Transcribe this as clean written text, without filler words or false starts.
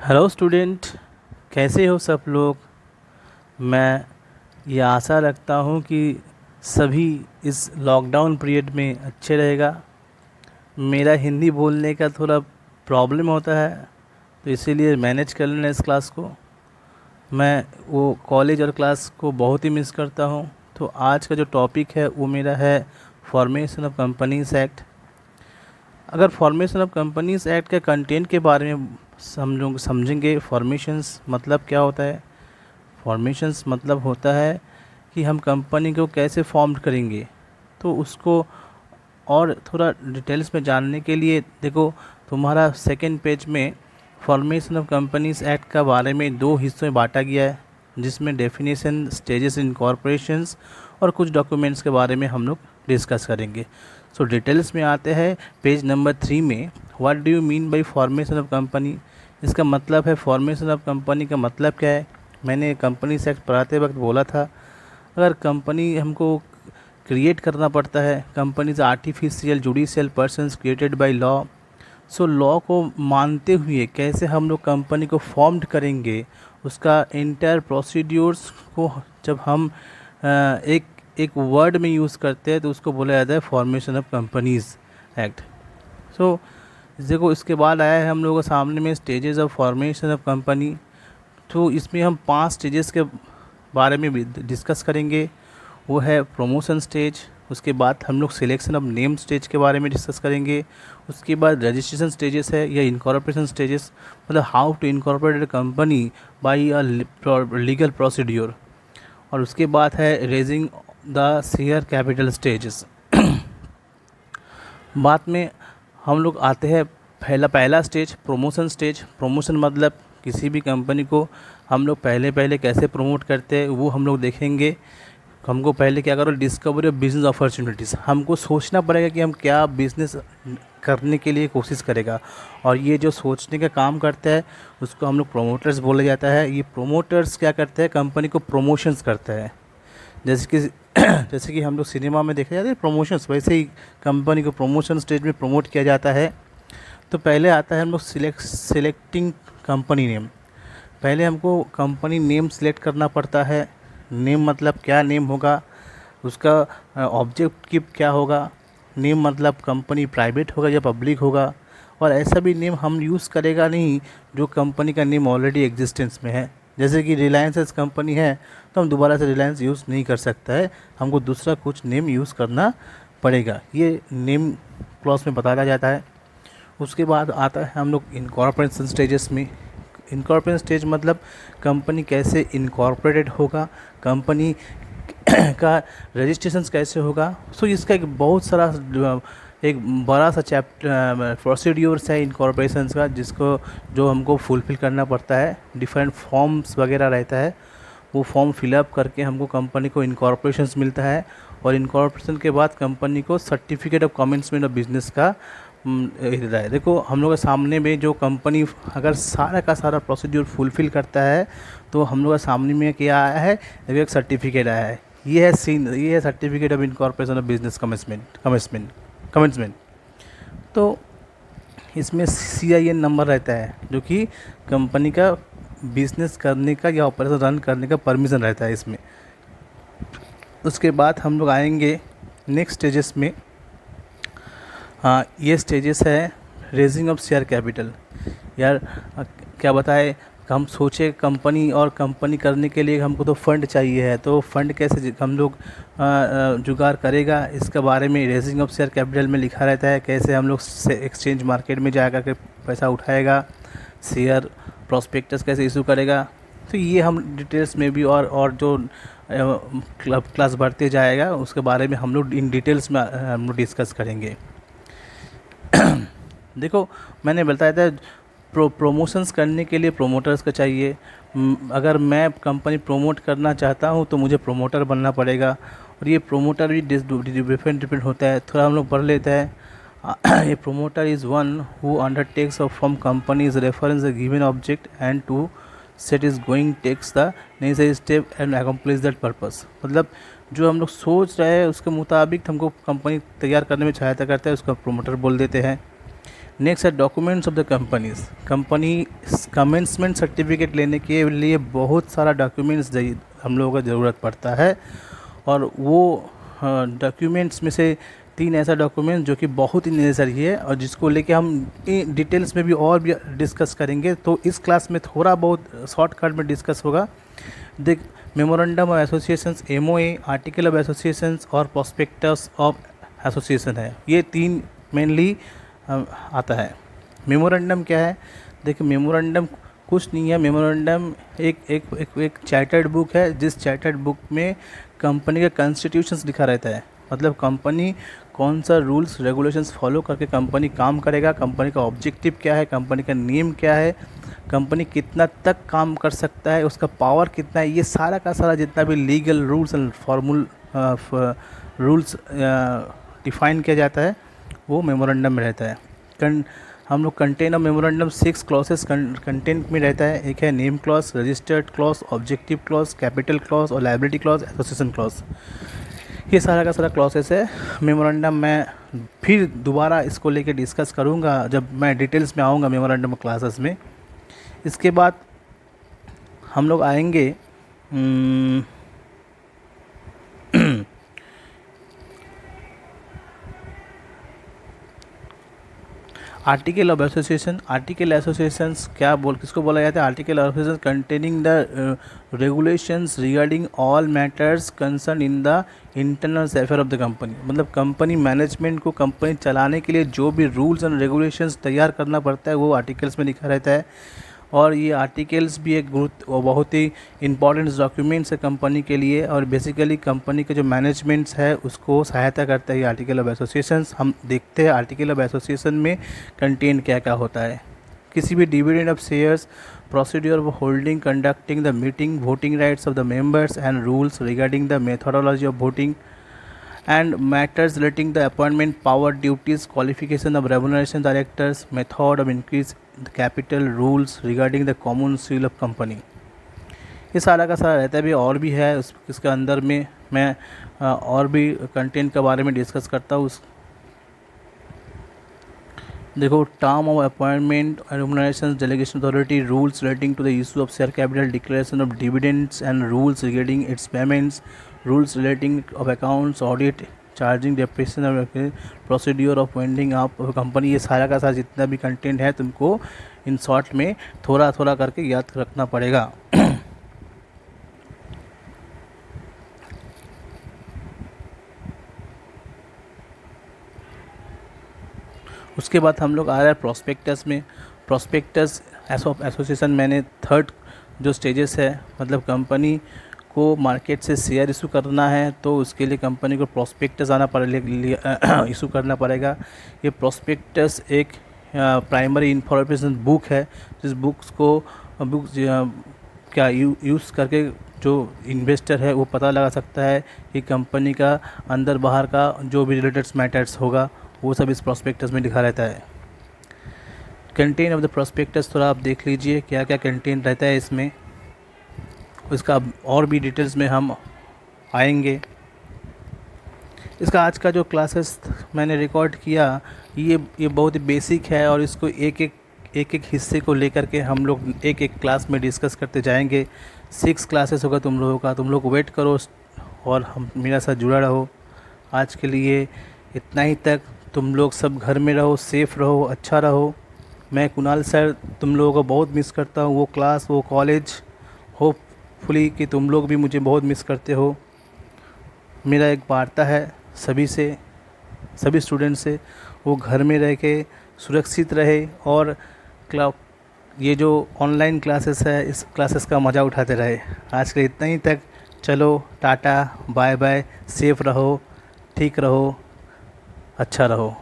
Hello student, कैसे हो सब लोग। मैं ये आशा रखता हूँ कि सभी इस लॉकडाउन पीरियड में अच्छे रहेगा। मेरा हिंदी बोलने का थोड़ा प्रॉब्लम होता है, तो इसीलिए मैनेज कर लेना इस क्लास को। मैं वो कॉलेज और क्लास को बहुत ही मिस करता हूँ। तो आज का जो टॉपिक है वो मेरा है फॉर्मेशन ऑफ कंपनीज एक्ट। अगर फॉर्मेशन ऑफ कंपनीज एक्ट के कंटेंट के बारे में समझेंगे, फॉर्मेशंस मतलब क्या होता है। फॉर्मेशंस मतलब होता है कि हम कंपनी को कैसे फॉर्म करेंगे। तो उसको और थोड़ा डिटेल्स में जानने के लिए देखो, तुम्हारा सेकंड पेज में फॉर्मेशन ऑफ कंपनीज एक्ट का बारे में दो हिस्सों में बांटा गया है, जिसमें डेफिनेशन, स्टेजेस इन कॉरपोरेशंस और कुछ डॉक्यूमेंट्स के बारे में हम लोग डिस्कस करेंगे। सो डिटेल्स में आते हैं पेज नंबर 3 में। What do you mean by formation of company. इसका मतलब है फॉर्मेशन ऑफ कंपनी का मतलब क्या है। मैंने कंपनी एक्ट पढ़ाते वक्त बोला था, अगर कंपनी हमको क्रिएट करना पड़ता है, companies artificial judicial persons created by law. So law को मानते हुए कैसे हम लोग कंपनी को फॉर्म्ड करेंगे, उसका इंटायर प्रोसीड्यूर्स को जब हम एक एक वर्ड में यूज़ करते हैं तो उसको बोला जाता है फॉर्मेशन ऑफ कंपनीज एक्ट। सो देखो, इसके बाद आया है हम लोगों के सामने में stages of formation of company. तो इसमें हम 5 स्टेजेस के बारे में भी डिस्कस करेंगे। वो है प्रमोशन स्टेज, उसके बाद हम लोग सिलेक्शन ऑफ नेम स्टेज के बारे में डिस्कस करेंगे। उसके बाद रजिस्ट्रेशन स्टेजेस है या इनकॉर्पोरेशन स्टेजेस, मतलब how to incorporate a company by a legal procedure. और उसके बाद है raising the share capital stages. बाद में हम लोग आते हैं पहला पहला स्टेज प्रमोशन स्टेज। प्रमोशन मतलब किसी भी कंपनी को हम लोग पहले पहले कैसे प्रमोट करते हैं वो हम लोग देखेंगे। हमको पहले क्या करो, डिस्कवरी ऑफ बिजनेस अपॉर्चुनिटीज़। हमको सोचना पड़ेगा कि हम क्या बिज़नेस करने के लिए कोशिश करेगा, और ये जो सोचने का काम करता है उसको हम लोग प्रोमोटर्स बोला जाता है। ये प्रोमोटर्स क्या करते हैं, कंपनी को प्रमोशंस करता है। जैसे कि जैसे कि हम लोग सिनेमा में देखे जाते हैं प्रमोशंस, वैसे ही कंपनी को प्रमोशन स्टेज में प्रमोट किया जाता है। तो पहले आता है हम लोग सिलेक्टिंग कंपनी नेम। पहले हमको कंपनी नेम सिलेक्ट करना पड़ता है। नेम मतलब क्या नेम होगा, उसका ऑब्जेक्टिव क्या होगा। नेम मतलब कंपनी प्राइवेट होगा या पब्लिक होगा। और ऐसा भी नेम हम यूज़ करेगा नहीं जो कंपनी का नेम ऑलरेडी एग्जिस्टेंस में है। जैसे कि रिलायंस कंपनी है तो हम दोबारा से रिलायंस यूज़ नहीं कर सकता है, हमको दूसरा कुछ नेम यूज़ करना पड़ेगा। ये नेम क्लॉज में बताया जाता है। उसके बाद आता है हम लोग इनकॉर्पोरेशन स्टेजेस में। इनकॉर्पोरेशन स्टेज मतलब कंपनी कैसे इनकॉर्पोरेटेड होगा, कंपनी का रजिस्ट्रेशन कैसे होगा। सो इसका एक बहुत सारा एक बड़ा सा चैप्टर प्रोसीड्यूर्स है इनकॉर्पोरेशन का, जिसको जो हमको फुलफ़िल करना पड़ता है। डिफरेंट फॉर्म्स वगैरह रहता है, वो फॉर्म फिलअप करके हमको कंपनी को इनकॉर्पोरेशन मिलता है। और इनकॉर्पोरेशन के बाद कंपनी को certificate of commencement of business का रहता है। देखो, हम लोग के सामने में जो कंपनी अगर सारा का सारा प्रोसीड्यूर फुलफ़िल करता है तो हम लोग के सामने में क्या आया है, एक सर्टिफिकेट आया है। ये है certificate of incorporation of business commencement. तो इसमें CIN नंबर रहता है जो कि कंपनी का बिजनेस करने का या ऑपरेशन रन करने का परमिशन रहता है इसमें। उसके बाद हम लोग आएंगे नेक्स्ट स्टेजेस में। हाँ, ये स्टेजेस है रेजिंग ऑफ शेयर कैपिटल। यार क्या बताए, हम सोचे कंपनी और कंपनी करने के लिए हमको तो फंड चाहिए है, तो फंड कैसे हम लोग जुगाड़ करेगा, इसके बारे में रेजिंग ऑफ शेयर कैपिटल में लिखा रहता है। कैसे हम लोग एक्सचेंज मार्केट में जा कर के पैसा उठाएगा, शेयर प्रोस्पेक्टस कैसे इशू करेगा। तो ये हम डिटेल्स में भी और जो क्लास बढ़ते जाएगा उसके बारे में हम लोग इन डिटेल्स में हम लोग डिस्कस करेंगे। देखो, मैंने बताया था प्रमोशंस करने के लिए प्रोमोटर्स का चाहिए। अगर मैं कंपनी प्रमोट करना चाहता हूँ तो मुझे प्रोमोटर बनना पड़ेगा। और ये प्रोमोटर भी डिफरेंट होता है, थोड़ा हम लोग पढ़ लेते हैं। A promoter is one who undertakes from companies reference the given object and to set is going takes the necessary step and accomplish that purpose. मतलब जो हम लोग सोच रहे हैं उसके मुताबिक हमको कंपनी तैयार करने में सहायता करता है, उसका प्रोमोटर बोल देते हैं। नेक्स्ट है documents of the companies. Company commencement certificate लेने के लिए बहुत सारा डॉक्यूमेंट्स हम लोगों को ज़रूरत पड़ता है, और वो डॉक्यूमेंट्स में से 3 ऐसा डॉक्यूमेंट जो कि बहुत ही नेसेसरी है और जिसको लेके हम डिटेल्स में भी और भी डिस्कस करेंगे। तो इस क्लास में थोड़ा बहुत शॉर्टकट में डिस्कस होगा। देख, memorandum of associations, MOA, article of associations और प्रोस्पेक्टस ऑफ एसोसिएशन है, ये 3 मेनली आता है। मेमोरेंडम क्या है? देखिए, मेमोरेंडम कुछ नहीं है। मेमोरेंडम एक चार्टर्ड बुक है, जिस चार्टर्ड बुक में कंपनी का कॉन्स्टिट्यूशंस लिखा रहता है। मतलब कंपनी कौन सा रूल्स रेगुलेशंस फॉलो करके कंपनी काम करेगा, कंपनी का ऑब्जेक्टिव क्या है, कंपनी का नेम क्या है, कंपनी कितना तक काम कर सकता है, उसका पावर कितना है, ये सारा का सारा जितना भी legal rules and rules define किया जाता है वो मेमोरेंडम में रहता है। हम लोग contain of memorandum 6 clauses content में रहता है। एक है name clause, registered clause, objective clause, capital clause और लायबिलिटी क्लॉज, एसोसिएशन क्लॉज। ये सारा का सारा क्लॉसेस है मेमोरेंडम। मैं फिर दोबारा इसको लेके डिस्कस करूँगा जब मैं डिटेल्स में आऊँगा मेमोरेंडम क्लासेस में। इसके बाद हम लोग आएंगे article of association. Article associations किसको बोला जाता है? Article of association containing the regulations regarding all matters concern in the internal affair of the company. मतलब कंपनी मैनेजमेंट को कंपनी चलाने के लिए जो भी रूल्स एंड रेगुलेशंस तैयार करना पड़ता है वो आर्टिकल्स में लिखा रहता है। और ये आर्टिकल्स भी एक बहुत ही इंपॉर्टेंट डॉक्यूमेंट्स है कंपनी के लिए, और बेसिकली कंपनी के जो मैनेजमेंट्स है उसको सहायता करता है ये आर्टिकल ऑफ एसोसिएशंस। हम देखते हैं आर्टिकल ऑफ एसोसिएशन में कंटेंट क्या क्या होता है। किसी भी dividend of shares, procedure of holding, conducting the meeting, voting rights of the members and rules regarding the methodology of voting and matters relating the appointment power, duties, qualification of remuneration directors, method of increase the capital, rules regarding the common seal of company। ये सारा का सारा रहता है। भी और भी है इसके अंदर में मैं और भी कंटेंट के बारे में डिस्कस करता हूँ। देखो, term of appointment, remuneration, delegation authority, rules relating to the issue of share capital, declaration of dividends and rules regarding its payments, rules relating of accounts, audit, charging, depreciation of procedure of winding up company. ये सारा का सारा जितना भी content है तुमको in short में थोड़ा थोड़ा करके याद रखना पड़ेगा। उसके बाद हम लोग आ रहे हैं प्रोस्पेक्टस में। प्रोस्पेक्टस एसोसिएशन मैंने 3rd जो स्टेजेस है, मतलब कंपनी को मार्केट से शेयर इशू करना है तो उसके लिए कंपनी को प्रोस्पेक्टस इशू करना पड़ेगा। ये प्रोस्पेक्टस एक प्राइमरी इंफॉर्मेशन बुक है, जिस बुक्स क्या यूज़ करके जो इन्वेस्टर है वो पता लगा सकता है कि कंपनी का अंदर बाहर का जो भी रिलेटेड मैटर्स होगा वो सब इस प्रोस्पेक्टस में लिखा रहता है। कंटेंट ऑफ द प्रोस्पेक्टस थोड़ा आप देख लीजिए क्या क्या कंटेंट रहता है इसमें, इसका और भी डिटेल्स में हम आएंगे। इसका आज का जो क्लासेस मैंने रिकॉर्ड किया ये बहुत ही बेसिक है, और इसको एक एक हिस्से को लेकर के हम लोग एक एक क्लास में डिस्कस करते जाएंगे। 6 क्लासेस होगा तुम लोगों का, तुम लोग वेट करो और हम मेरे साथ जुड़ा रहो। आज के लिए इतना ही तक। तुम लोग सब घर में रहो, सेफ़ रहो, अच्छा रहो। मैं कुणाल सर तुम लोगों को बहुत मिस करता हूँ, वो क्लास, वो कॉलेज। होपफुली कि तुम लोग भी मुझे बहुत मिस करते हो। मेरा एक वार्ता है सभी स्टूडेंट से, वो घर में रह के सुरक्षित रहे और ये जो ऑनलाइन क्लासेस है इस क्लासेस का मज़ा उठाते रहे। आज के लिए इतना ही तक। चलो, टाटा, बाय बाय, सेफ़ रहो, ठीक रहो, अच्छा रहो।